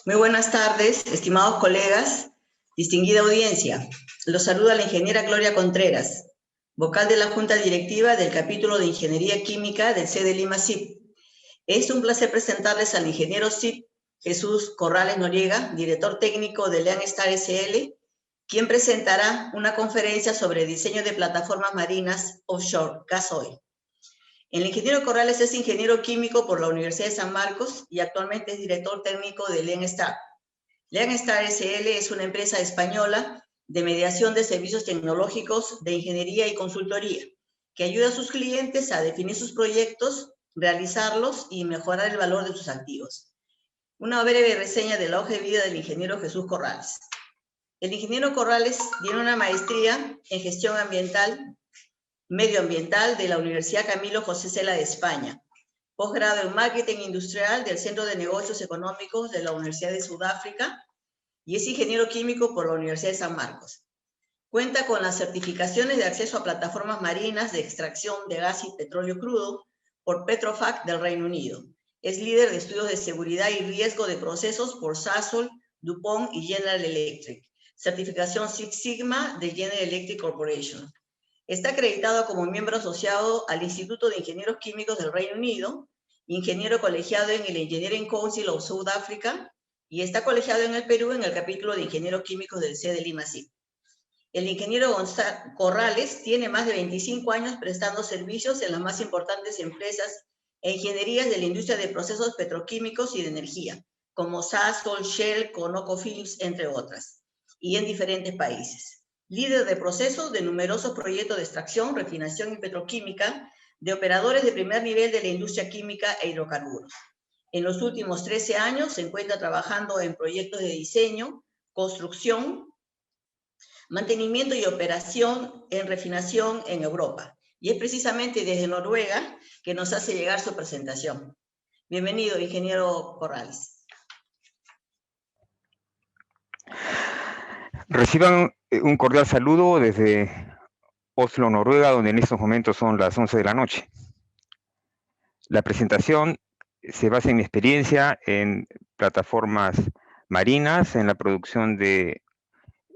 Muy buenas tardes, estimados colegas, distinguida audiencia. Los saluda la ingeniera Gloria Contreras, vocal de la Junta Directiva del capítulo de Ingeniería Química del C de Lima CIP. Es un placer presentarles al ingeniero CIP Jesús Corrales Noriega, director técnico de Lean Star SL, quien presentará una conferencia sobre diseño de plataformas marinas offshore, gas oil. El ingeniero Corrales es ingeniero químico por la Universidad de San Marcos y actualmente es director técnico de Lean Star. Lean Star SL es una empresa española de mediación de servicios tecnológicos de ingeniería y consultoría que ayuda a sus clientes a definir sus proyectos, realizarlos y mejorar el valor de sus activos. Una breve reseña de la hoja de vida del ingeniero Jesús Corrales. El ingeniero Corrales tiene una maestría en gestión ambiental, medioambiental de la Universidad Camilo José Cela de España, posgrado en marketing industrial del Centro de Negocios Económicos de la Universidad de Sudáfrica y es ingeniero químico por la Universidad de San Marcos. Cuenta con las certificaciones de acceso a plataformas marinas de extracción de gas y petróleo crudo por Petrofac del Reino Unido. Es líder de estudios de seguridad y riesgo de procesos por Sasol, DuPont y General Electric. Certificación Six Sigma de General Electric Corporation. Está acreditado como miembro asociado al Instituto de Ingenieros Químicos del Reino Unido, ingeniero colegiado en el Engineering Council of South Africa y está colegiado en el Perú en el capítulo de Ingenieros Químicos del C de Lima CIP. El ingeniero Corrales tiene más de 25 años prestando servicios en las más importantes empresas e ingenierías de la industria de procesos petroquímicos y de energía, como Sasol, Shell, ConocoPhillips, entre otras, y en diferentes países. Líder de procesos de numerosos proyectos de extracción, refinación y petroquímica, de operadores de primer nivel de la industria química e hidrocarburos. En los últimos 13 años se encuentra trabajando en proyectos de diseño, construcción, mantenimiento y operación en refinación en Europa. Y es precisamente desde Noruega que nos hace llegar su presentación. Bienvenido, ingeniero Corrales. Reciban un cordial saludo desde Oslo, Noruega, donde en estos momentos son las 11 de la noche. La presentación se basa en mi experiencia en plataformas marinas, en la producción de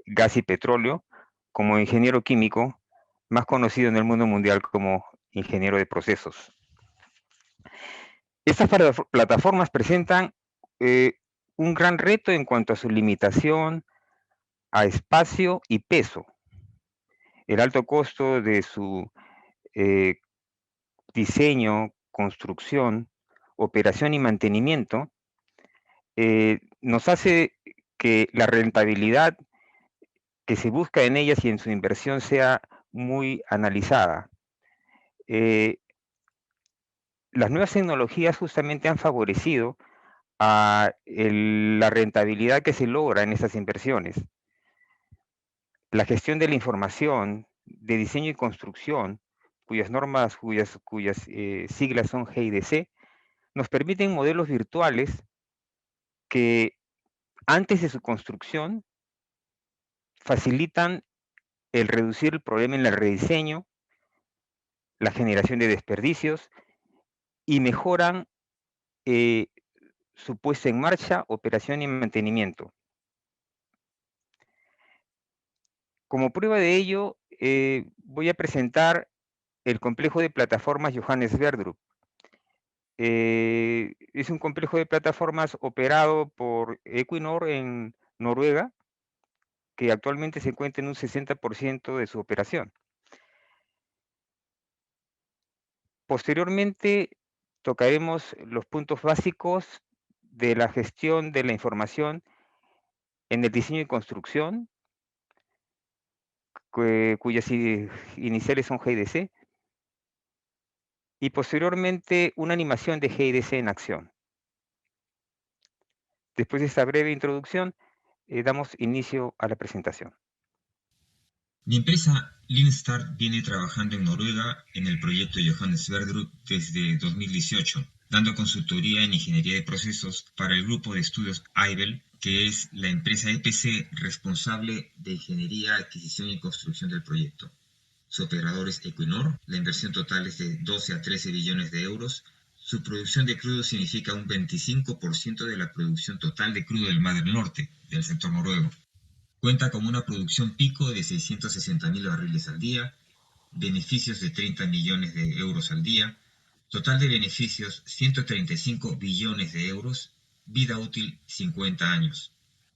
gas y petróleo, como ingeniero químico, más conocido en el mundo mundial como ingeniero de procesos. Estas plataformas presentan un gran reto en cuanto a su limitación, a espacio y peso. El alto costo de su diseño, construcción, operación y mantenimiento nos hace que la rentabilidad que se busca en ellas y en su inversión sea muy analizada. Las nuevas tecnologías justamente han favorecido a la rentabilidad que se logra en estas inversiones. La gestión de la información, de diseño y construcción, cuyas normas, cuyas siglas son GIDC, nos permiten modelos virtuales que antes de su construcción facilitan el reducir el problema en el rediseño, la generación de desperdicios y mejoran su puesta en marcha, operación y mantenimiento. Como prueba de ello, voy a presentar el complejo de plataformas Johannes Sverdrup. Es un complejo de plataformas operado por Equinor en Noruega, que actualmente se encuentra en un 60% de su operación. Posteriormente, tocaremos los puntos básicos de la gestión de la información en el diseño y construcción, cuyas iniciales son GIDC, y posteriormente una animación de GIDC en acción. Después de esta breve introducción, damos inicio a la presentación. Mi empresa Lean Start viene trabajando en Noruega en el proyecto Johannes Sverdrup desde 2018, dando consultoría en ingeniería de procesos para el grupo de estudios Aibel, que es la empresa EPC responsable de ingeniería, adquisición y construcción del proyecto. Su operador es Equinor, la inversión total es de 12 a 13 billones de euros, Su producción de crudo significa un 25% de la producción total de crudo del Mar del Norte, del sector noruego. Cuenta con una producción pico de 660.000 barriles al día, beneficios de 30 millones de euros al día, total de beneficios 135 billones de euros, vida útil 50 años.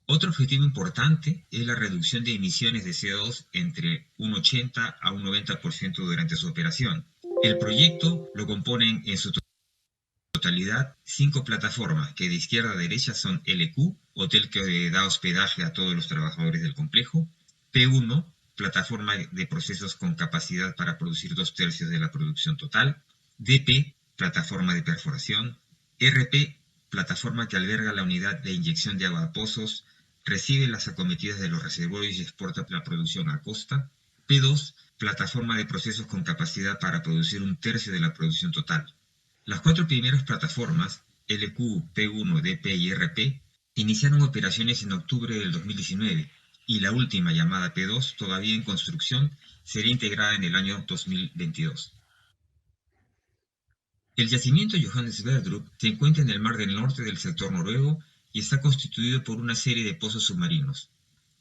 Otro objetivo importante es la reducción de emisiones de CO2 entre un 80 a un 90% durante su operación. El proyecto lo componen en su totalidad 5 plataformas que de izquierda a derecha son LQ, hotel que da hospedaje a todos los trabajadores del complejo; P1, plataforma de procesos con capacidad para producir 2/3 de la producción total; DP, plataforma de perforación; RP, plataforma que alberga la unidad de inyección de agua a pozos, recibe las acometidas de los reservorios y exporta la producción a costa; P2, plataforma de procesos con capacidad para producir 1/3 de la producción total. Las 4 primeras plataformas, LQ, P1, DP y RP, iniciaron operaciones en octubre del 2019 y la última, llamada P2, todavía en construcción, será integrada en el año 2022. El yacimiento Johan Sverdrup se encuentra en el Mar del Norte del sector noruego y está constituido por una serie de pozos submarinos.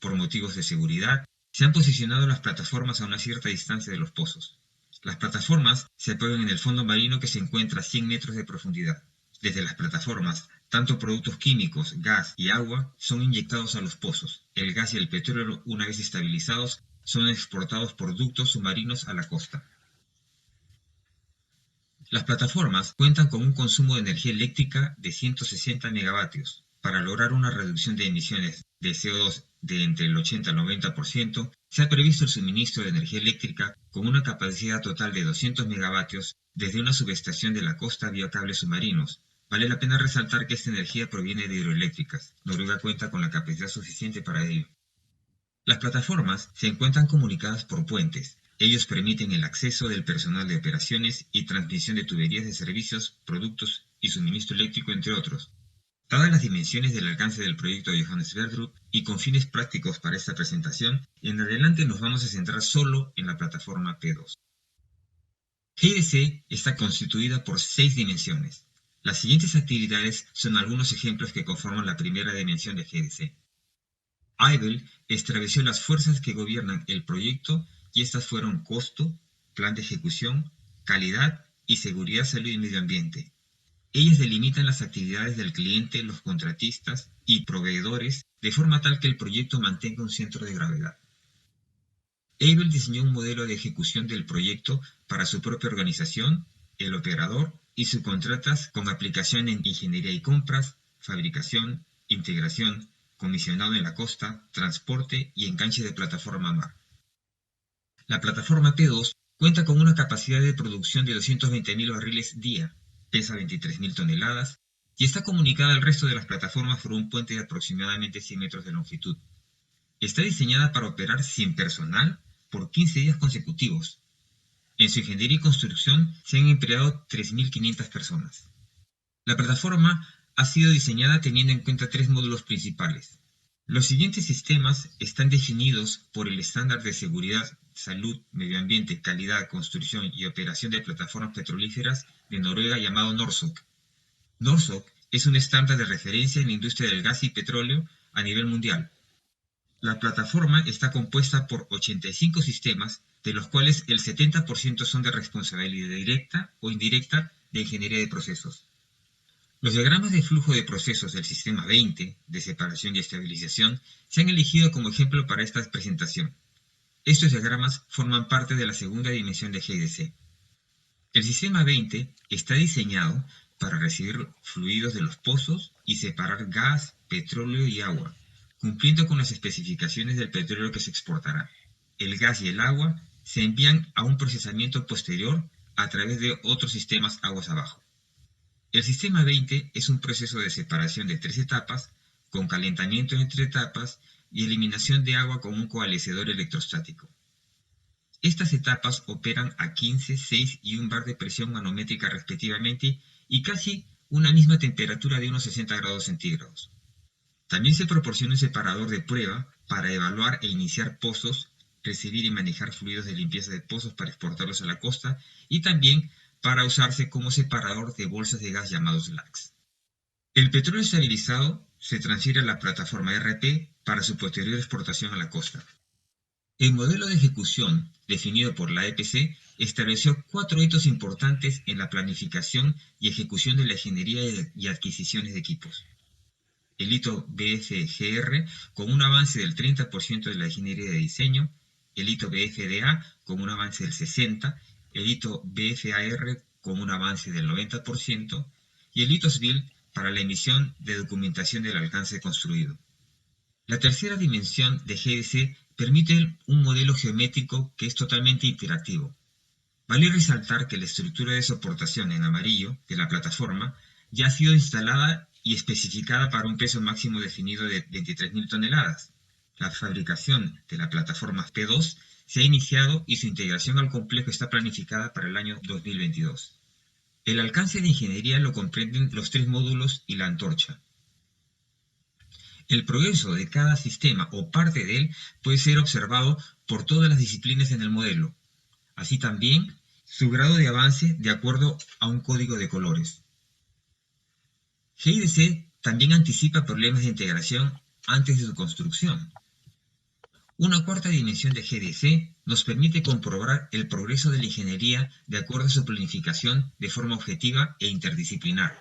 Por motivos de seguridad, se han posicionado las plataformas a una cierta distancia de los pozos. Las plataformas se apoyan en el fondo marino que se encuentra a 100 metros de profundidad. Desde las plataformas, tanto productos químicos, gas y agua son inyectados a los pozos. El gas y el petróleo, una vez estabilizados, son exportados por ductos submarinos a la costa. Las plataformas cuentan con un consumo de energía eléctrica de 160 megavatios. Para lograr una reducción de emisiones de CO2 de entre el 80 al 90%, se ha previsto el suministro de energía eléctrica con una capacidad total de 200 megavatios desde una subestación de la costa vía cables submarinos. Vale la pena resaltar que esta energía proviene de hidroeléctricas. Noruega cuenta con la capacidad suficiente para ello. Las plataformas se encuentran comunicadas por puentes. Ellos permiten el acceso del personal de operaciones y transmisión de tuberías de servicios, productos y suministro eléctrico, entre otros. Dadas las dimensiones del alcance del proyecto Johan Sverdrup y con fines prácticos para esta presentación, en adelante nos vamos a centrar solo en la plataforma P2. GDC está constituida por 6 dimensiones. Las siguientes actividades son algunos ejemplos que conforman la primera dimensión de GDC. Aibel estableció las fuerzas que gobiernan el proyecto y estas fueron costo, plan de ejecución, calidad y seguridad, salud y medio ambiente. Ellas delimitan las actividades del cliente, los contratistas y proveedores de forma tal que el proyecto mantenga un centro de gravedad. Aibel diseñó un modelo de ejecución del proyecto para su propia organización, el operador y subcontratas con aplicación en ingeniería y compras, fabricación, integración, comisionado en la costa, transporte y enganche de plataforma a mar. La plataforma P2 cuenta con una capacidad de producción de 220.000 barriles día, pesa 23.000 toneladas y está comunicada al resto de las plataformas por un puente de aproximadamente 100 metros de longitud. Está diseñada para operar sin personal por 15 días consecutivos. En su ingeniería y construcción se han empleado 3.500 personas. La plataforma ha sido diseñada teniendo en cuenta 3 módulos principales. Los siguientes sistemas están definidos por el estándar de seguridad, salud, medio ambiente, calidad, construcción y operación de plataformas petrolíferas de Noruega llamado NORSOK. NORSOK es un estándar de referencia en la industria del gas y petróleo a nivel mundial. La plataforma está compuesta por 85 sistemas, de los cuales el 70% son de responsabilidad directa o indirecta de ingeniería de procesos. Los diagramas de flujo de procesos del sistema 20, de separación y estabilización, se han elegido como ejemplo para esta presentación. Estos diagramas forman parte de la segunda dimensión de GDC. El sistema 20 está diseñado para recibir fluidos de los pozos y separar gas, petróleo y agua, cumpliendo con las especificaciones del petróleo que se exportará. El gas y el agua se envían a un procesamiento posterior a través de otros sistemas aguas abajo. El sistema 20 es un proceso de separación de 3 etapas, con calentamiento entre etapas y eliminación de agua con un coalescedor electrostático. Estas etapas operan a 15, 6 y 1 bar de presión manométrica respectivamente y casi una misma temperatura de unos 60 grados centígrados. También se proporciona un separador de prueba para evaluar e iniciar pozos, recibir y manejar fluidos de limpieza de pozos para exportarlos a la costa y también para usarse como separador de bolsas de gas llamados LACs. El petróleo estabilizado se transfiere a la plataforma RP para su posterior exportación a la costa. El modelo de ejecución definido por la EPC estableció 4 hitos importantes en la planificación y ejecución de la ingeniería y adquisiciones de equipos. El hito BFGR con un avance del 30% de la ingeniería de diseño, el hito BFDA con un avance del 60%, el hito BFAR con un avance del 90% y el hito SBIL para la emisión de documentación del alcance construido. La tercera dimensión de GDC permite un modelo geométrico que es totalmente interactivo. Vale resaltar que la estructura de soportación en amarillo de la plataforma ya ha sido instalada y especificada para un peso máximo definido de 23.000 toneladas. La fabricación de la plataforma P2 se ha iniciado y su integración al complejo está planificada para el año 2022. El alcance de ingeniería lo comprenden los 3 módulos y la antorcha. El progreso de cada sistema o parte de él puede ser observado por todas las disciplinas en el modelo, así también su grado de avance de acuerdo a un código de colores. GIDC también anticipa problemas de integración antes de su construcción. Una cuarta dimensión de GDC nos permite comprobar el progreso de la ingeniería de acuerdo a su planificación de forma objetiva e interdisciplinar.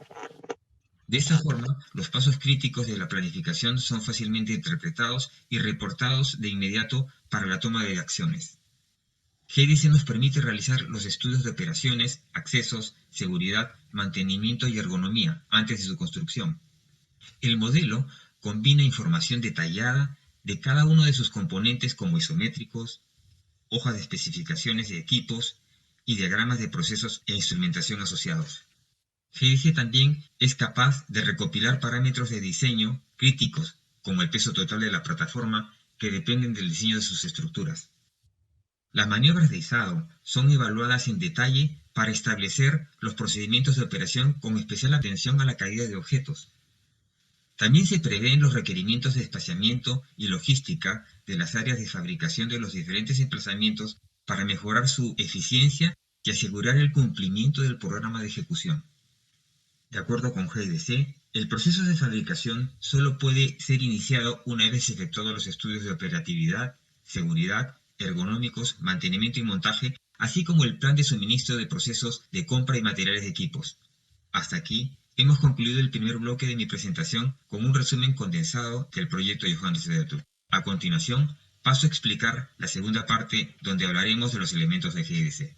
De esta forma, los pasos críticos de la planificación son fácilmente interpretados y reportados de inmediato para la toma de acciones. GDC nos permite realizar los estudios de operaciones, accesos, seguridad, mantenimiento y ergonomía antes de su construcción. El modelo combina información detallada de cada uno de sus componentes como isométricos, hojas de especificaciones de equipos y diagramas de procesos e instrumentación asociados. GDC también es capaz de recopilar parámetros de diseño críticos, como el peso total de la plataforma, que dependen del diseño de sus estructuras. Las maniobras de izado son evaluadas en detalle para establecer los procedimientos de operación con especial atención a la caída de objetos. También se prevén los requerimientos de espaciamiento y logística de las áreas de fabricación de los diferentes emplazamientos para mejorar su eficiencia y asegurar el cumplimiento del programa de ejecución. De acuerdo con GDC, el proceso de fabricación solo puede ser iniciado una vez efectuados los estudios de operatividad, seguridad, ergonómicos, mantenimiento y montaje, así como el plan de suministro de procesos de compra y materiales de equipos. Hasta aquí, hemos concluido el primer bloque de mi presentación con un resumen condensado del proyecto Johannes Vertoe. A continuación, paso a explicar la segunda parte donde hablaremos de los elementos de GDC.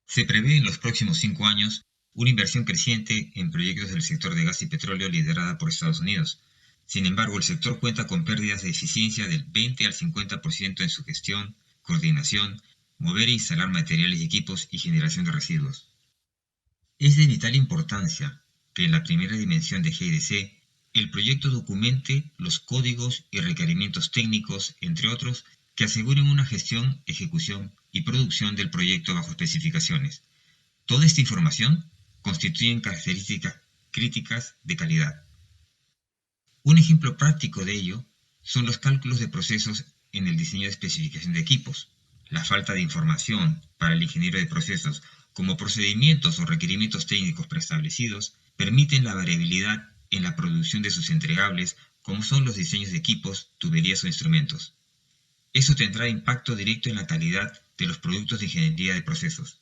Se prevé en los próximos 5 años una inversión creciente en proyectos del sector de gas y petróleo liderada por Estados Unidos. Sin embargo, el sector cuenta con pérdidas de eficiencia del 20 al 50% en su gestión, coordinación, mover e instalar materiales y equipos y generación de residuos. Es de vital importancia que en la primera dimensión de GDC el proyecto documente los códigos y requerimientos técnicos, entre otros, que aseguren una gestión, ejecución y producción del proyecto bajo especificaciones. Toda esta información constituye características críticas de calidad. Un ejemplo práctico de ello son los cálculos de procesos en el diseño de especificación de equipos. La falta de información para el ingeniero de procesos, como procedimientos o requerimientos técnicos preestablecidos, permiten la variabilidad en la producción de sus entregables, como son los diseños de equipos, tuberías o instrumentos. Eso tendrá impacto directo en la calidad de los productos de ingeniería de procesos.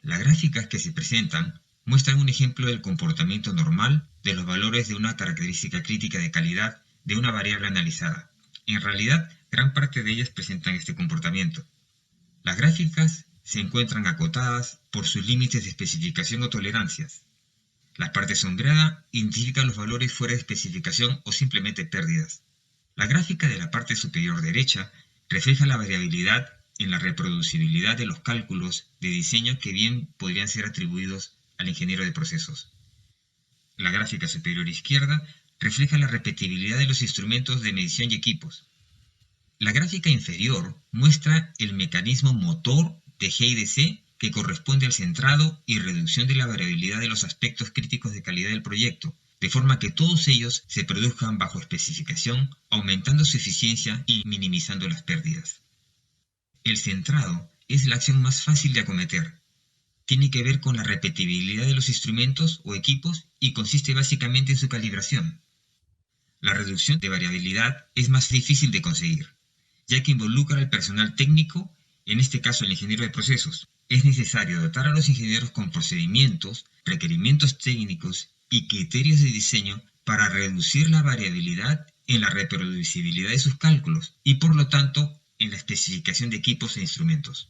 Las gráficas que se presentan muestran un ejemplo del comportamiento normal de los valores de una característica crítica de calidad de una variable analizada. En realidad, gran parte de ellas presentan este comportamiento. Las gráficas se encuentran acotadas por sus límites de especificación o tolerancias. La parte sombreada indica los valores fuera de especificación o simplemente pérdidas. La gráfica de la parte superior derecha refleja la variabilidad en la reproducibilidad de los cálculos de diseño que bien podrían ser atribuidos al ingeniero de procesos. La gráfica superior izquierda refleja la repetibilidad de los instrumentos de medición y equipos. La gráfica inferior muestra el mecanismo motor de GDC que corresponde al centrado y reducción de la variabilidad de los aspectos críticos de calidad del proyecto, de forma que todos ellos se produzcan bajo especificación, aumentando su eficiencia y minimizando las pérdidas. El centrado es la acción más fácil de acometer. Tiene que ver con la repetibilidad de los instrumentos o equipos y consiste básicamente en su calibración. La reducción de variabilidad es más difícil de conseguir, ya que involucra al personal técnico, en este caso el ingeniero de procesos. Es necesario dotar a los ingenieros con procedimientos, requerimientos técnicos y criterios de diseño para reducir la variabilidad en la reproducibilidad de sus cálculos y por lo tanto en la especificación de equipos e instrumentos.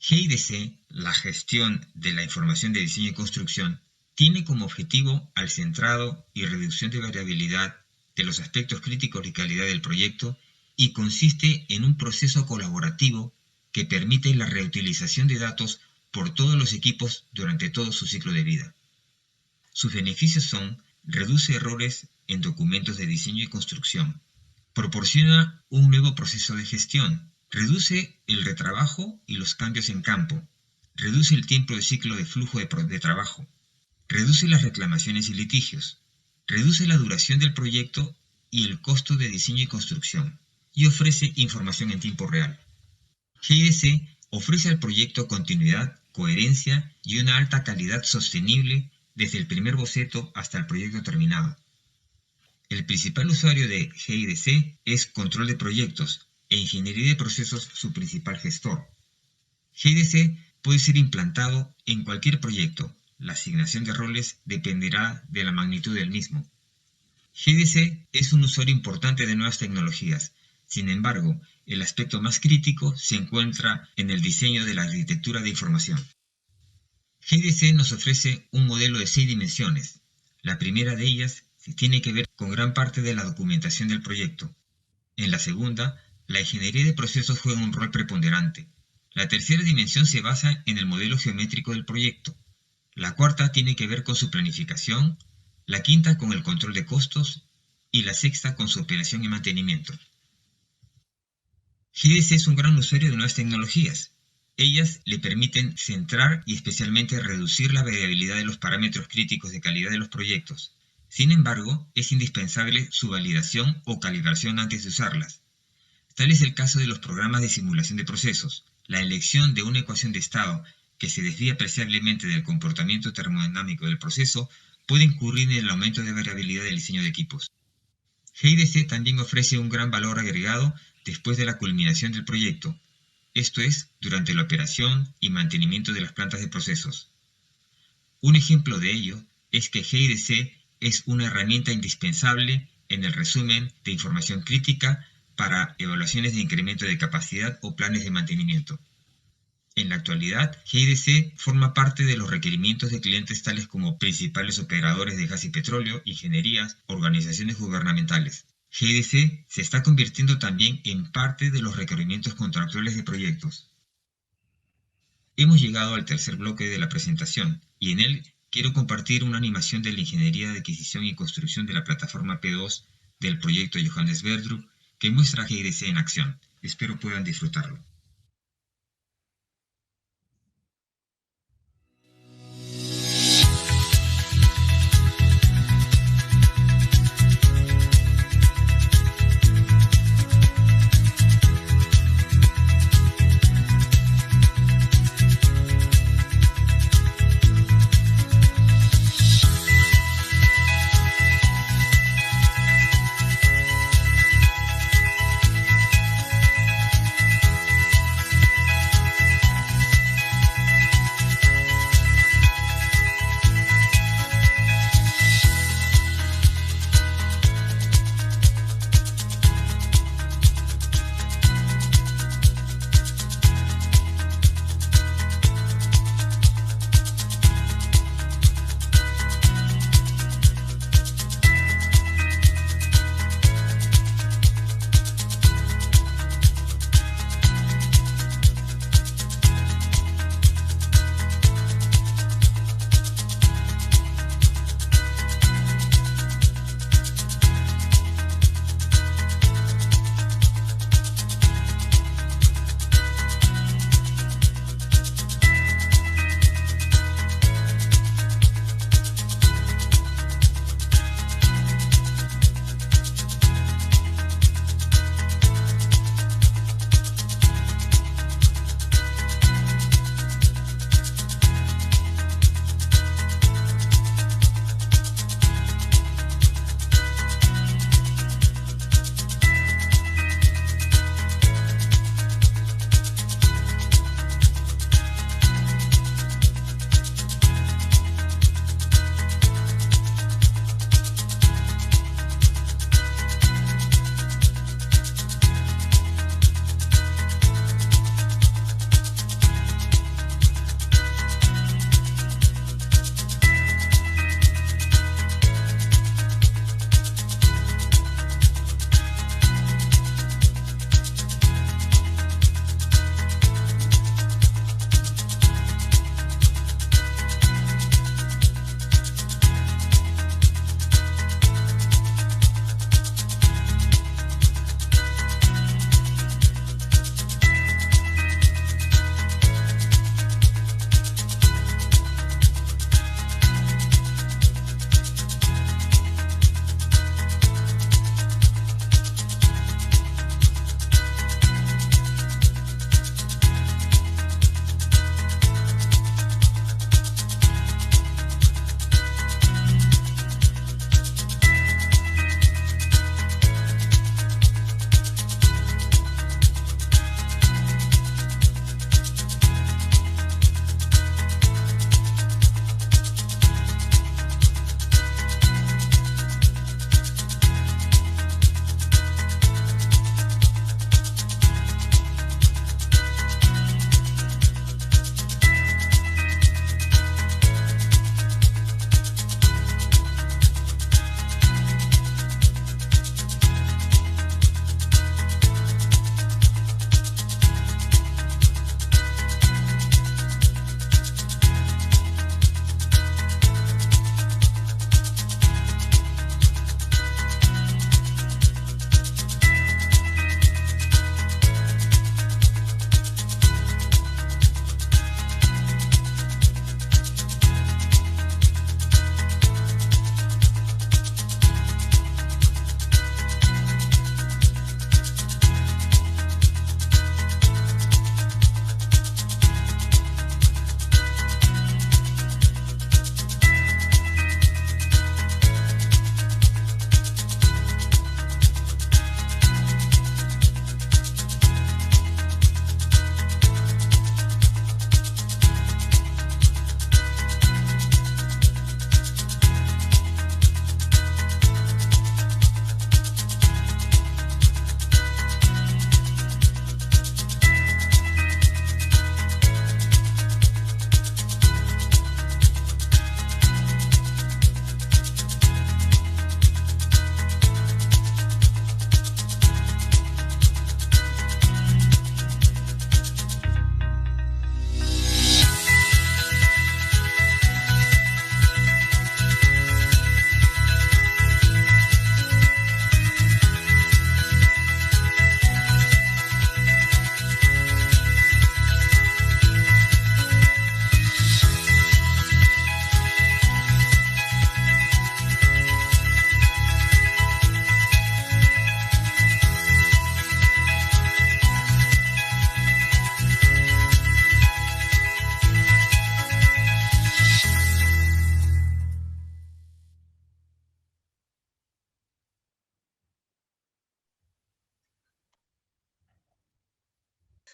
GIDC, la gestión de la información de diseño y construcción, tiene como objetivo al centrado y reducción de variabilidad de los aspectos críticos de calidad del proyecto y consiste en un proceso colaborativo que permite la reutilización de datos por todos los equipos durante todo su ciclo de vida. Sus beneficios son: reduce errores en documentos de diseño y construcción, proporciona un nuevo proceso de gestión, reduce el retrabajo y los cambios en campo, reduce el tiempo de ciclo de flujo de trabajo, reduce las reclamaciones y litigios, reduce la duración del proyecto y el costo de diseño y construcción, y ofrece información en tiempo real. GIDC ofrece al proyecto continuidad, coherencia y una alta calidad sostenible desde el primer boceto hasta el proyecto terminado. El principal usuario de GIDC es Control de Proyectos e Ingeniería de Procesos su principal gestor. GIDC puede ser implantado en cualquier proyecto. La asignación de roles dependerá de la magnitud del mismo. GIDC es un usuario importante de nuevas tecnologías. Sin embargo, el aspecto más crítico se encuentra en el diseño de la arquitectura de información. GIDC nos ofrece un modelo de 6 dimensiones. La primera de ellas tiene que ver con gran parte de la documentación del proyecto. En la segunda, la ingeniería de procesos juega un rol preponderante. La tercera dimensión se basa en el modelo geométrico del proyecto. La cuarta tiene que ver con su planificación, la quinta con el control de costos y la sexta con su operación y mantenimiento. GIDC es un gran usuario de nuevas tecnologías. Ellas le permiten centrar y especialmente reducir la variabilidad de los parámetros críticos de calidad de los proyectos. Sin embargo, es indispensable su validación o calibración antes de usarlas. Tal es el caso de los programas de simulación de procesos. La elección de una ecuación de estado que se desvía apreciablemente del comportamiento termodinámico del proceso puede incurrir en el aumento de variabilidad del diseño de equipos. GIDC también ofrece un gran valor agregado después de la culminación del proyecto, esto es, durante la operación y mantenimiento de las plantas de procesos. Un ejemplo de ello es que GIDC es una herramienta indispensable en el resumen de información crítica para evaluaciones de incremento de capacidad o planes de mantenimiento. En la actualidad, GIDC forma parte de los requerimientos de clientes tales como principales operadores de gas y petróleo, ingenierías, organizaciones gubernamentales. GIDC se está convirtiendo también en parte de los requerimientos contractuales de proyectos. Hemos llegado al tercer bloque de la presentación y en él quiero compartir una animación de la ingeniería de adquisición y construcción de la plataforma P2 del proyecto Johannes Sverdrup que muestra a GIDC en acción. Espero puedan disfrutarlo.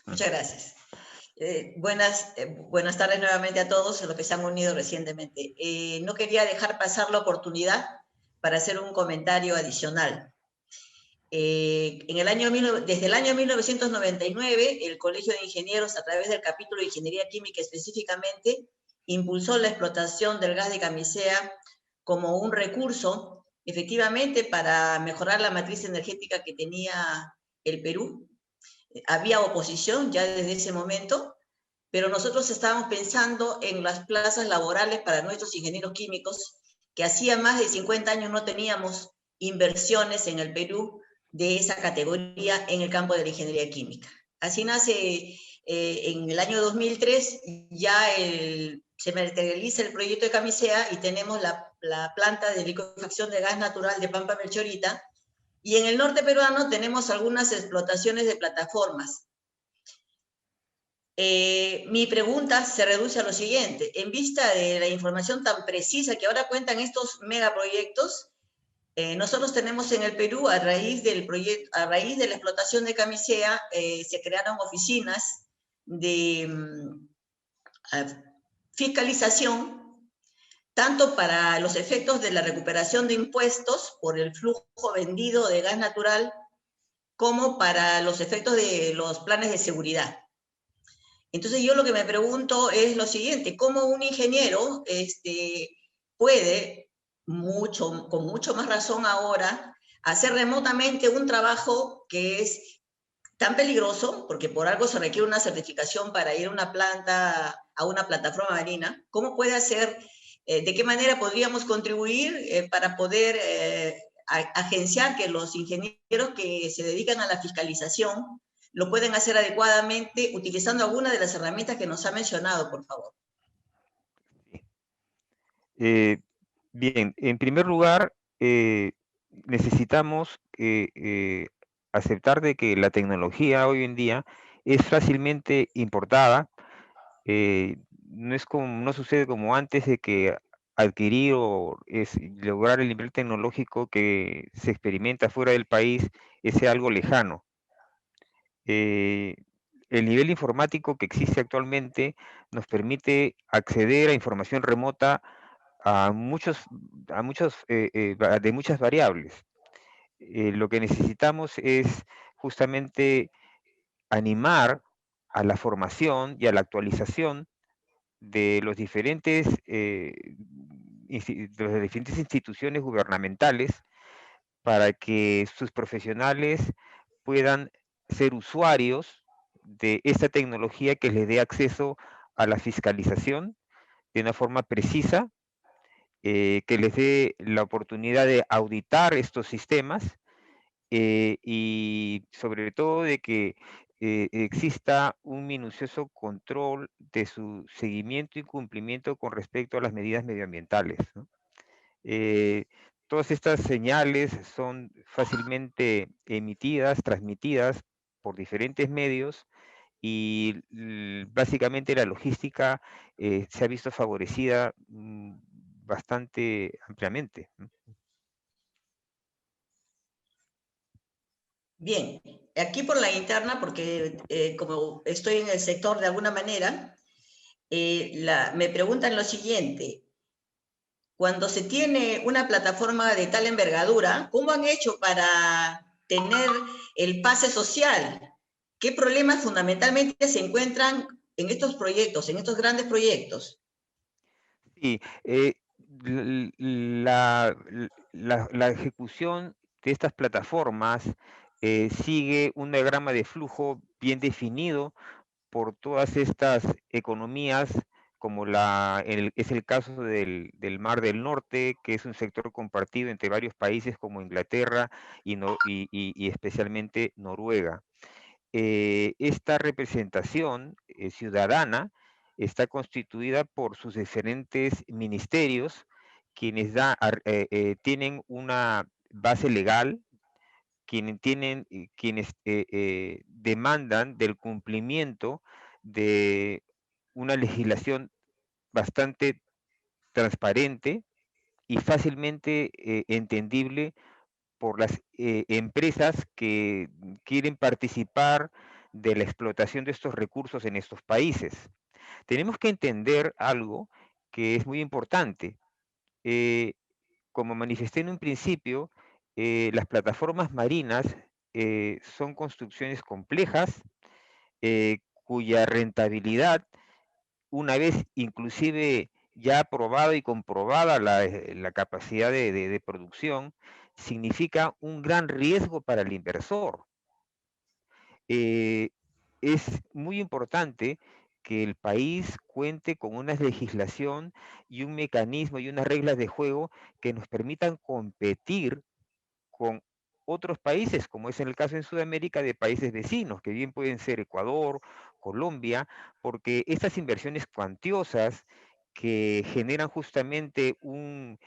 Muchas gracias. Buenas tardes nuevamente a todos los que se han unido recientemente. No quería dejar pasar la oportunidad para hacer un comentario adicional. Desde el año 1999, el Colegio de Ingenieros, a través del capítulo de Ingeniería Química específicamente, impulsó la explotación del gas de camisea como un recurso, efectivamente, para mejorar la matriz energética que tenía el Perú. Había oposición ya desde ese momento, pero nosotros estábamos pensando en las plazas laborales para nuestros ingenieros químicos, que hacía más de 50 años no teníamos inversiones en el Perú de esa categoría en el campo de la ingeniería química. Así nace en el año 2003, ya se materializa el proyecto de Camisea y tenemos la planta de liquefacción de gas natural de Pampa Melchorita, y en el norte peruano tenemos algunas explotaciones de plataformas. Mi pregunta se reduce a lo siguiente: en vista de la información tan precisa que ahora cuentan estos megaproyectos, nosotros tenemos en el Perú, a raíz de la explotación de Camisea, se crearon oficinas de fiscalización, tanto para los efectos de la recuperación de impuestos por el flujo vendido de gas natural, como para los efectos de los planes de seguridad. Entonces yo lo que me pregunto es lo siguiente: ¿cómo un ingeniero puede, con mucho más razón ahora, hacer remotamente un trabajo que es tan peligroso, porque por algo se requiere una certificación para ir a una plataforma marina? ¿Cómo puede hacer, de qué manera podríamos contribuir para poder agenciar que los ingenieros que se dedican a la fiscalización lo pueden hacer adecuadamente utilizando alguna de las herramientas que nos ha mencionado, por favor? Bien, en primer lugar, necesitamos aceptar de que la tecnología hoy en día es fácilmente importada. No sucede como antes, de que adquirir o lograr el nivel tecnológico que se experimenta fuera del país es algo lejano. El nivel informático que existe actualmente nos permite acceder a información remota a de muchas variables. Lo que necesitamos es justamente animar a la formación y a la actualización de de las diferentes instituciones gubernamentales, para que sus profesionales puedan ser usuarios de esta tecnología que les dé acceso a la fiscalización de una forma precisa, que les dé la oportunidad de auditar estos sistemas, y sobre todo de que exista un minucioso control de su seguimiento y cumplimiento con respecto a las medidas medioambientales, ¿no? Eh, Todas estas señales son fácilmente emitidas, transmitidas por diferentes medios, y básicamente la logística se ha visto favorecida bastante ampliamente, ¿no? Bien, aquí por la interna, porque como estoy en el sector de alguna manera, me preguntan lo siguiente: cuando se tiene una plataforma de tal envergadura, ¿cómo han hecho para tener el pase social? ¿Qué problemas fundamentalmente se encuentran en estos proyectos, en estos grandes proyectos? Sí, la ejecución de estas plataformas sigue un diagrama de flujo bien definido por todas estas economías, como es el caso del Mar del Norte, que es un sector compartido entre varios países como Inglaterra y especialmente Noruega. Esta representación ciudadana está constituida por sus diferentes ministerios, quienes tienen una base legal, quienes demandan del cumplimiento de una legislación bastante transparente y fácilmente entendible por las empresas que quieren participar de la explotación de estos recursos en estos países. Tenemos que entender algo que es muy importante. Como manifesté en un principio, las plataformas marinas son construcciones complejas, cuya rentabilidad, una vez inclusive ya aprobada y comprobada la capacidad de producción, significa un gran riesgo para el inversor. Es muy importante que el país cuente con una legislación y un mecanismo y unas reglas de juego que nos permitan competir con otros países, como es en el caso en Sudamérica de países vecinos, que bien pueden ser Ecuador, Colombia, porque estas inversiones cuantiosas que generan justamente un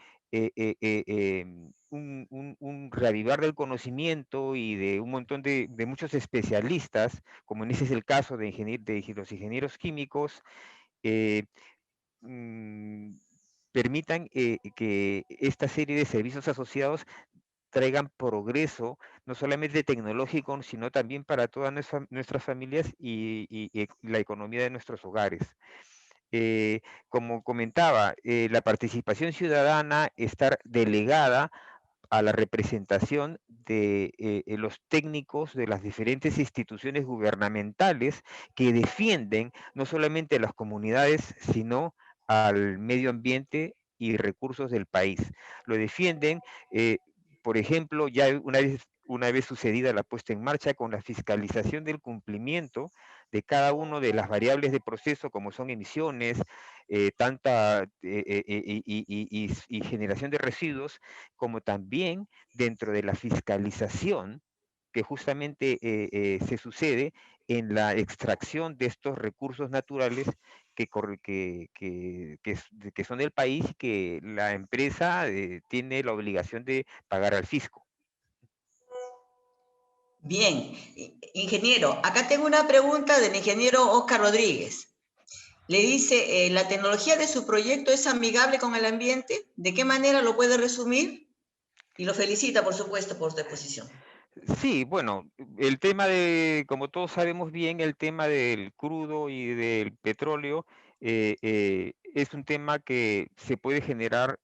reavivar del conocimiento y de un montón de muchos especialistas, como en ese es el caso de los ingenieros químicos, eh, mm, permitan que esta serie de servicios asociados traigan progreso, no solamente tecnológico, sino también para todas nuestras familias y la economía de nuestros hogares. Como comentaba, la participación ciudadana, estar delegada a la representación de los técnicos de las diferentes instituciones gubernamentales que defienden no solamente a las comunidades, sino al medio ambiente y recursos del país. Lo defienden, por ejemplo, ya una vez sucedida la puesta en marcha con la fiscalización del cumplimiento de cada una de las variables de proceso, como son emisiones, y generación de residuos, como también dentro de la fiscalización que justamente se sucede en la extracción de estos recursos naturales que son del país y que la empresa tiene la obligación de pagar al fisco. Bien, ingeniero, acá tengo una pregunta del ingeniero Oscar Rodríguez. Le dice, ¿la tecnología de su proyecto es amigable con el ambiente? ¿De qué manera lo puede resumir? Y lo felicita, por supuesto, por su exposición. Sí, bueno, el tema como todos sabemos bien, el tema del crudo y del petróleo es un tema que se puede generar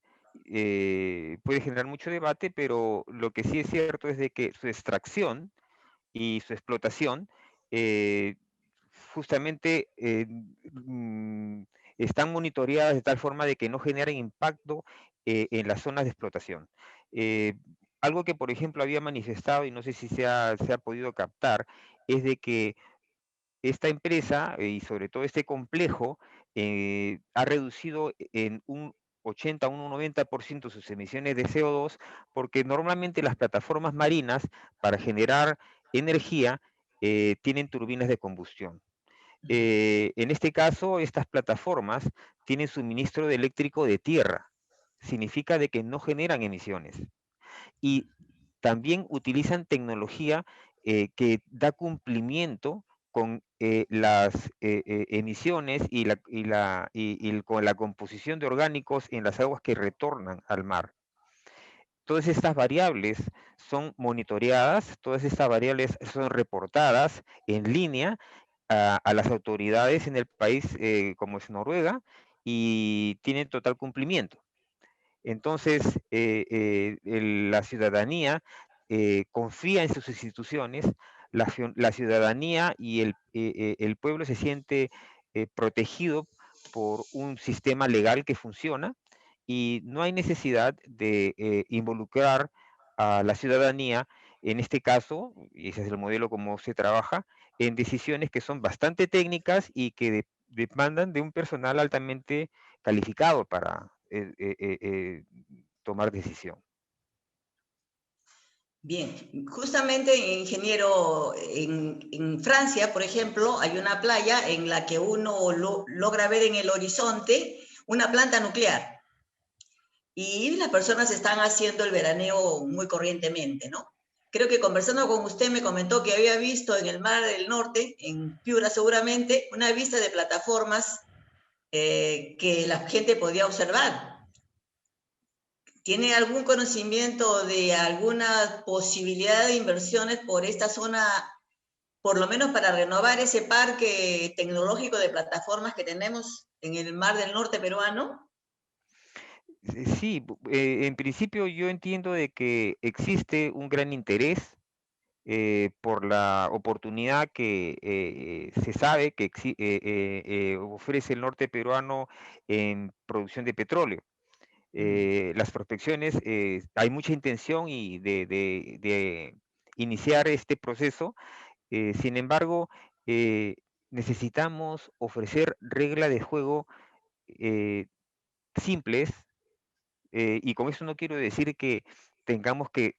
mucho debate, pero lo que sí es cierto es de que su extracción y su explotación eh, justamente están monitoreadas de tal forma de que no generen impacto en las zonas de explotación. Eh, Algo que, por ejemplo, había manifestado y no sé si se ha podido captar, es de que esta empresa y sobre todo este complejo ha reducido en un 80 a un 90% sus emisiones de CO2 porque normalmente las plataformas marinas para generar energía tienen turbinas de combustión. En este caso, estas plataformas tienen suministro de eléctrico de tierra. Significa de que no generan emisiones. Y también utilizan tecnología que da cumplimiento con las emisiones con la composición de orgánicos en las aguas que retornan al mar. Todas estas variables son monitoreadas, todas estas variables son reportadas en línea a las autoridades en el país como es Noruega y tienen total cumplimiento. Entonces, la ciudadanía confía en sus instituciones, la ciudadanía y el pueblo se siente protegido por un sistema legal que funciona y no hay necesidad de involucrar a la ciudadanía, en este caso, y ese es el modelo como se trabaja, en decisiones que son bastante técnicas y que demandan de un personal altamente calificado para tomar decisión. Bien, justamente, ingeniero, en Francia, por ejemplo, hay una playa en la que uno logra ver en el horizonte una planta nuclear y las personas están haciendo el veraneo muy corrientemente, ¿no? Creo que conversando con usted me comentó que había visto en el Mar del Norte, en Piura seguramente, una vista de plataformas que la gente podía observar. ¿Tiene algún conocimiento de alguna posibilidad de inversiones por esta zona por lo menos para renovar ese parque tecnológico de plataformas que tenemos en el Mar del Norte peruano? Sí, en principio yo entiendo de que existe un gran interés por la oportunidad que se sabe que ofrece el norte peruano en producción de petróleo. Las prospecciones, hay mucha intención y de iniciar este proceso. Sin embargo, necesitamos ofrecer reglas de juego eh, simples, y con eso no quiero decir que tengamos que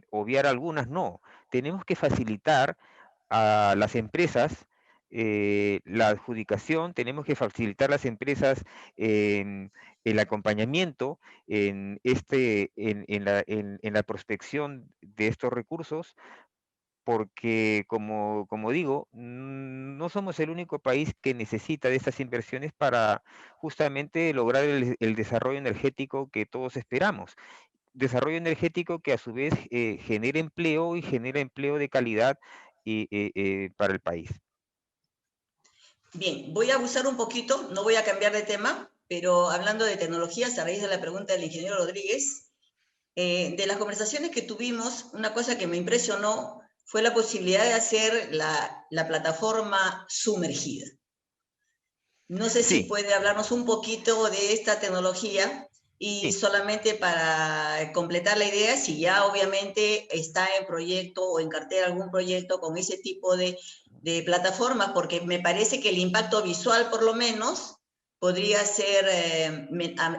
obviar algunas, no. Tenemos que facilitar a las empresas la adjudicación, tenemos que facilitar a las empresas el acompañamiento en la prospección de estos recursos, porque como digo, no somos el único país que necesita de estas inversiones para justamente lograr el desarrollo energético que todos esperamos. Desarrollo energético que a su vez genera empleo y genera empleo de calidad para el país. Bien, voy a abusar un poquito, no voy a cambiar de tema, pero hablando de tecnologías, a raíz de la pregunta del ingeniero Rodríguez, de las conversaciones que tuvimos, una cosa que me impresionó fue la posibilidad de hacer la plataforma sumergida. No sé si Sí, puede hablarnos un poquito de esta tecnología y sí. solamente para completar la idea, si ya obviamente está en proyecto o en cartera algún proyecto con ese tipo de plataformas, porque me parece que el impacto visual por lo menos podría ser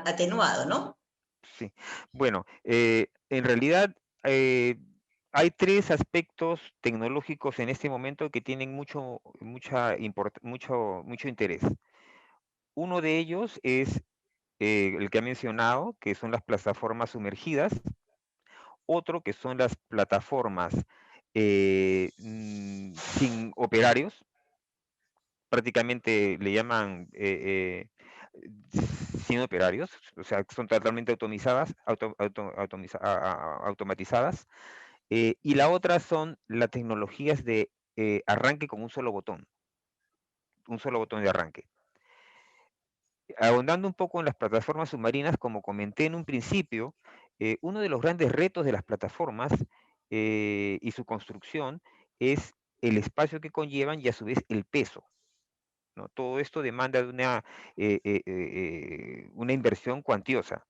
atenuado, ¿no? Sí, bueno, en realidad hay tres aspectos tecnológicos en este momento que tienen mucho interés. Uno de ellos es el que ha mencionado, que son las plataformas sumergidas. Otro que son las plataformas sin operarios, prácticamente le llaman sin operarios, o sea, son totalmente automatizadas. Y la otra son las tecnologías de arranque con un solo botón de arranque. Ahondando un poco en las plataformas submarinas, como comenté en un principio, uno de los grandes retos de las plataformas y su construcción es el espacio que conllevan y a su vez el peso, ¿no? Todo esto demanda de una inversión cuantiosa.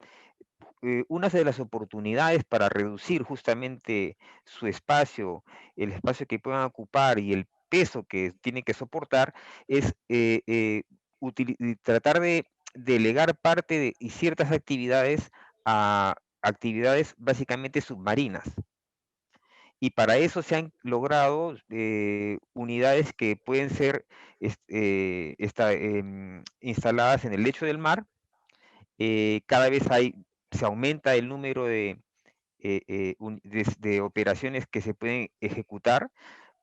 Una de las oportunidades para reducir justamente su espacio, el espacio que puedan ocupar y el peso que tienen que soportar, es tratar de delegar parte y ciertas actividades a actividades básicamente submarinas. Y para eso se han logrado unidades que pueden ser instaladas en el lecho del mar. Cada vez se aumenta el número de operaciones que se pueden ejecutar.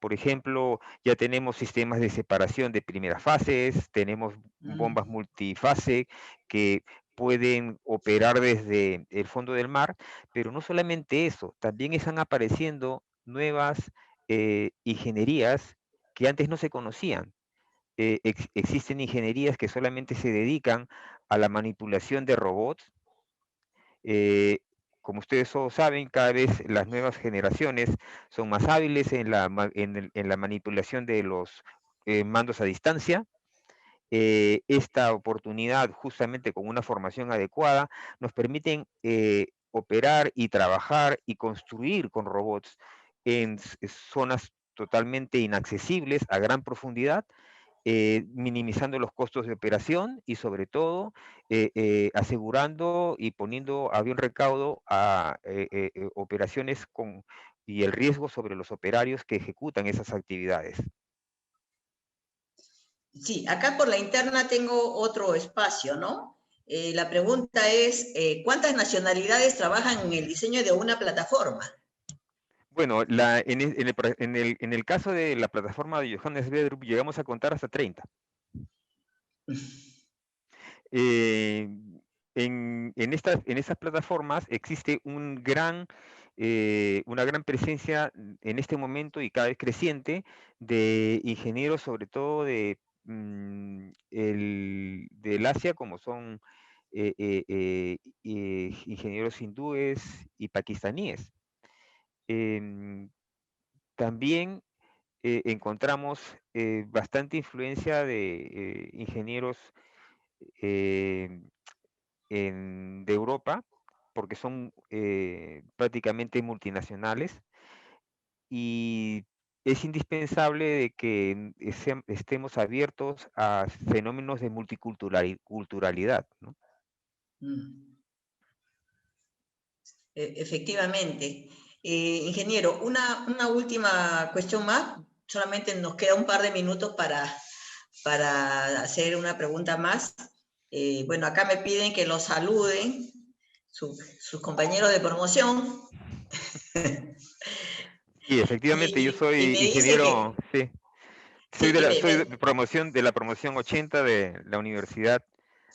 Por ejemplo, ya tenemos sistemas de separación de primeras fases, tenemos bombas multifase que pueden operar desde el fondo del mar, pero no solamente eso, también están apareciendo nuevas ingenierías que antes no se conocían. Existen ingenierías que solamente se dedican a la manipulación de robots. eh, Como ustedes todos saben, cada vez las nuevas generaciones son más hábiles en la manipulación de los mandos a distancia. Esta oportunidad, justamente con una formación adecuada, nos permiten operar y trabajar y construir con robots en zonas totalmente inaccesibles a gran profundidad, minimizando los costos de operación y sobre todo asegurando y poniendo a buen recaudo a operaciones y el riesgo sobre los operarios que ejecutan esas actividades. Sí, acá por la interna tengo otro espacio, ¿no? La pregunta es, ¿cuántas nacionalidades trabajan en el diseño de una plataforma? Bueno, en el caso de la plataforma de Johannes Vedrup llegamos a contar hasta 30. Eh, en estas plataformas existe un gran una gran presencia en este momento y cada vez creciente de ingenieros, sobre todo del Asia, como son ingenieros hindúes y pakistaníes. También encontramos bastante influencia de ingenieros eh, de Europa, porque son prácticamente multinacionales, y es indispensable de que estemos abiertos a fenómenos de multiculturalidad, ¿no? Mm. Efectivamente. Ingeniero, una última cuestión más. Solamente nos queda un par de minutos para hacer una pregunta más. Bueno, acá me piden que los saluden sus compañeros de promoción. Y efectivamente, yo Y soy me dice ingeniero, que, sí, sí, dime, soy de la promoción 80 de la Universidad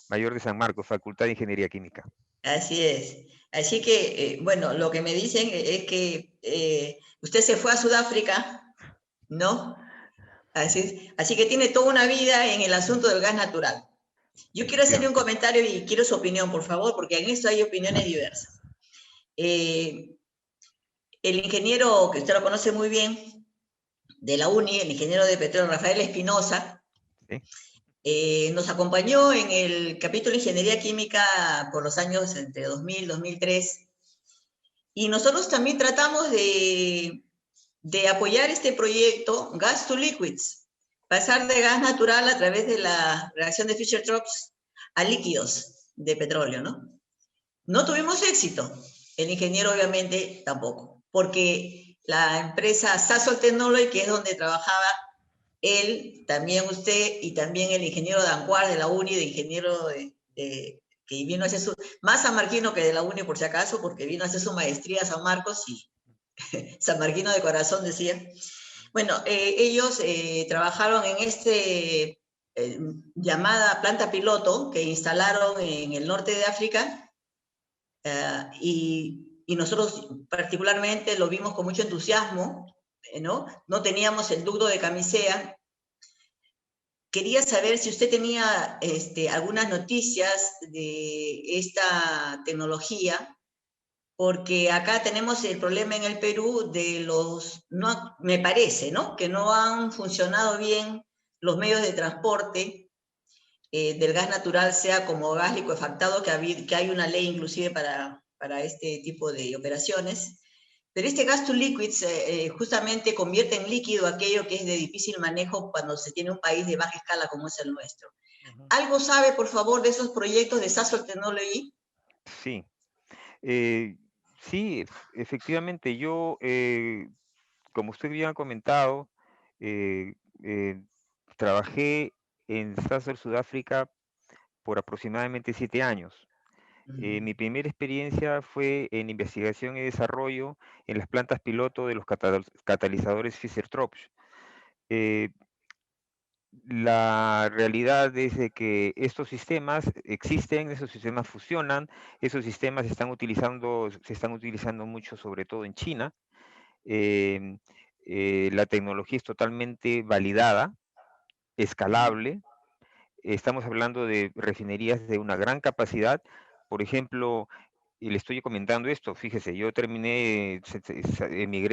Mayor de San Marcos, Facultad de Ingeniería Química. así es. Así que, bueno, lo que me dicen es que usted se fue a Sudáfrica, ¿no? Así que tiene toda una vida en el asunto del gas natural. Yo quiero hacerle un Efectivamente. comentario y quiero su opinión, por favor, porque en esto hay opiniones diversas. El ingeniero, que usted lo conoce muy bien, de la UNI, el ingeniero de petróleo Rafael Espinosa, ¿Sí? nos acompañó en el capítulo de Ingeniería Química por los años entre 2000 y 2003, y nosotros también tratamos de apoyar este proyecto Gas to Liquids, pasar de gas natural a través de la reacción de Fischer-Tropsch a líquidos de petróleo, ¿no? No tuvimos éxito, el ingeniero obviamente tampoco, porque la empresa Sasol Technology, que es donde trabajaba él, también usted y también el ingeniero Dancuar de la UNI, de ingeniero que vino a hacer su, más sanmarquino que de la UNI por si acaso, porque vino a hacer su maestría a San Marcos y sanmarquino de corazón decía. Bueno, ellos trabajaron en llamada planta piloto que instalaron en el norte de África, y nosotros particularmente lo vimos con mucho entusiasmo, ¿no? No teníamos el ducto de Camisea. Quería saber si usted tenía algunas noticias de esta tecnología, porque acá tenemos el problema en el Perú de no, me parece, ¿no? Que no han funcionado bien los medios de transporte del gas natural, sea como gas licuefactado, que hay una ley inclusive para este tipo de operaciones. Pero este gas to liquids justamente convierte en líquido aquello que es de difícil manejo cuando se tiene un país de baja escala como es el nuestro. ¿Algo sabe, por favor, de esos proyectos de Sasol Technology? Sí, sí, efectivamente, yo, como usted bien ha comentado, eh, eh, trabajé en Sasol Sudáfrica por aproximadamente 7 años. Mi primera experiencia fue en investigación y desarrollo en las plantas piloto de los catalizadores Fischer-Tropsch. Eh, la realidad es de que estos sistemas existen, esos sistemas funcionan, esos sistemas se están utilizando mucho, sobre todo en China. Em, la tecnología es totalmente validada, escalable. Estamos hablando de refinerías de una gran capacidad. Por ejemplo, y le estoy comentando esto, fíjese, yo emigré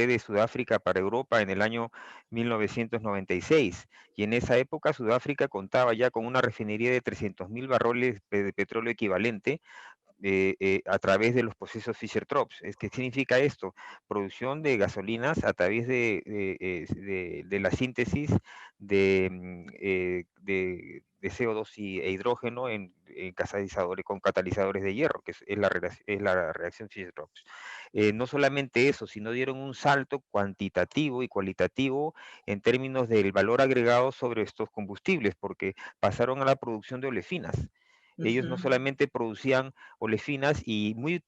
de Sudáfrica para Europa en el año 1996, y en esa época Sudáfrica contaba ya con una refinería de 300.000 barriles de petróleo equivalente, a través de los procesos Fischer-Tropsch. ¿Qué significa esto? Producción de gasolinas a través de la síntesis de CO2 e hidrógeno con catalizadores de hierro, que es la reacción Fischer-Tropsch. No solamente eso, sino dieron un salto cuantitativo y cualitativo en términos del valor agregado sobre estos combustibles, porque pasaron a la producción de olefinas. Ellos no solamente producían olefinas, y muy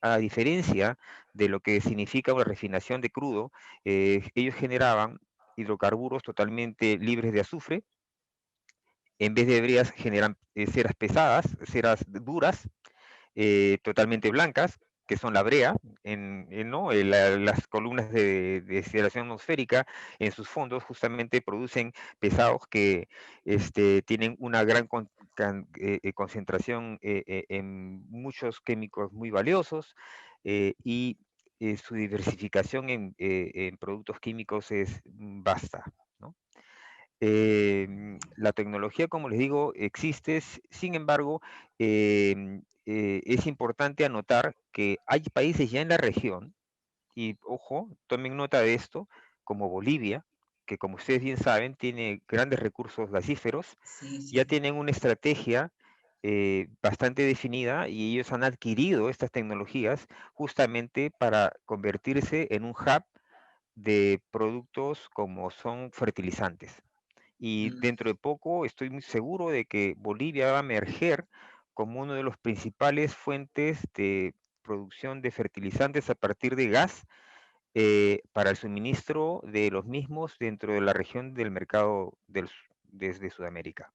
a diferencia de lo que significa una refinación de crudo, ellos generaban hidrocarburos totalmente libres de azufre. En vez de hebreas generan ceras pesadas, ceras duras, totalmente blancas, que son la brea, ¿no? Las columnas de deshidratación atmosférica en sus fondos justamente producen pesados que tienen una gran concentración en muchos químicos muy valiosos y su diversificación en productos químicos es vasta, ¿no? La tecnología, como les digo, existe, sin embargo, es importante anotar que hay países ya en la región, y ojo, tomen nota de esto, como Bolivia, que como ustedes bien saben, tiene grandes recursos gasíferos, Sí, ya sí. tienen una estrategia bastante definida y ellos han adquirido estas tecnologías justamente para convertirse en un hub de productos como son fertilizantes. Y Mm, dentro de poco estoy muy seguro de que Bolivia va a emerger como uno de los principales fuentes de producción de fertilizantes a partir de gas para el suministro de los mismos dentro de la región del mercado desde Sudamérica.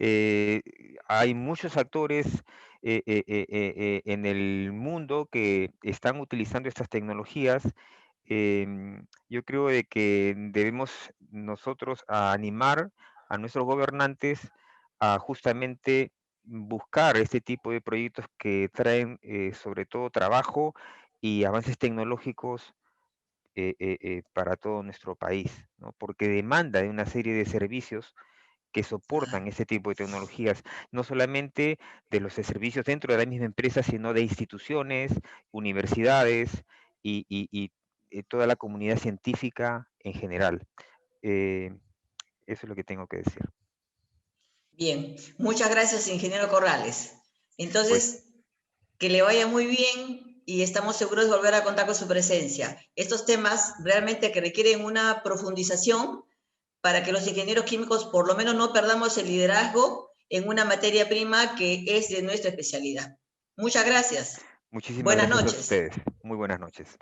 Eh, Hay muchos actores en el mundo que están utilizando estas tecnologías. Yo creo de que debemos nosotros animar a nuestros gobernantes a justamente buscar este tipo de proyectos que traen sobre todo trabajo y avances tecnológicos para todo nuestro país, ¿no? Porque demanda de una serie de servicios que soportan claro. ese tipo de tecnologías, no solamente de los servicios dentro de la misma empresa, sino de instituciones, universidades y toda la comunidad científica en general. Eh, Eso es lo que tengo que decir. Bien, muchas gracias, ingeniero Corrales. Pues Entonces, que le vaya muy bien y estamos seguros de volver a contar con su presencia. Estos temas realmente que requieren una profundización para que los ingenieros químicos por lo menos no perdamos el liderazgo en una materia prima que es de nuestra especialidad. Muchas gracias. muchísimas Buenas gracias a noches. ustedes. Muy buenas noches.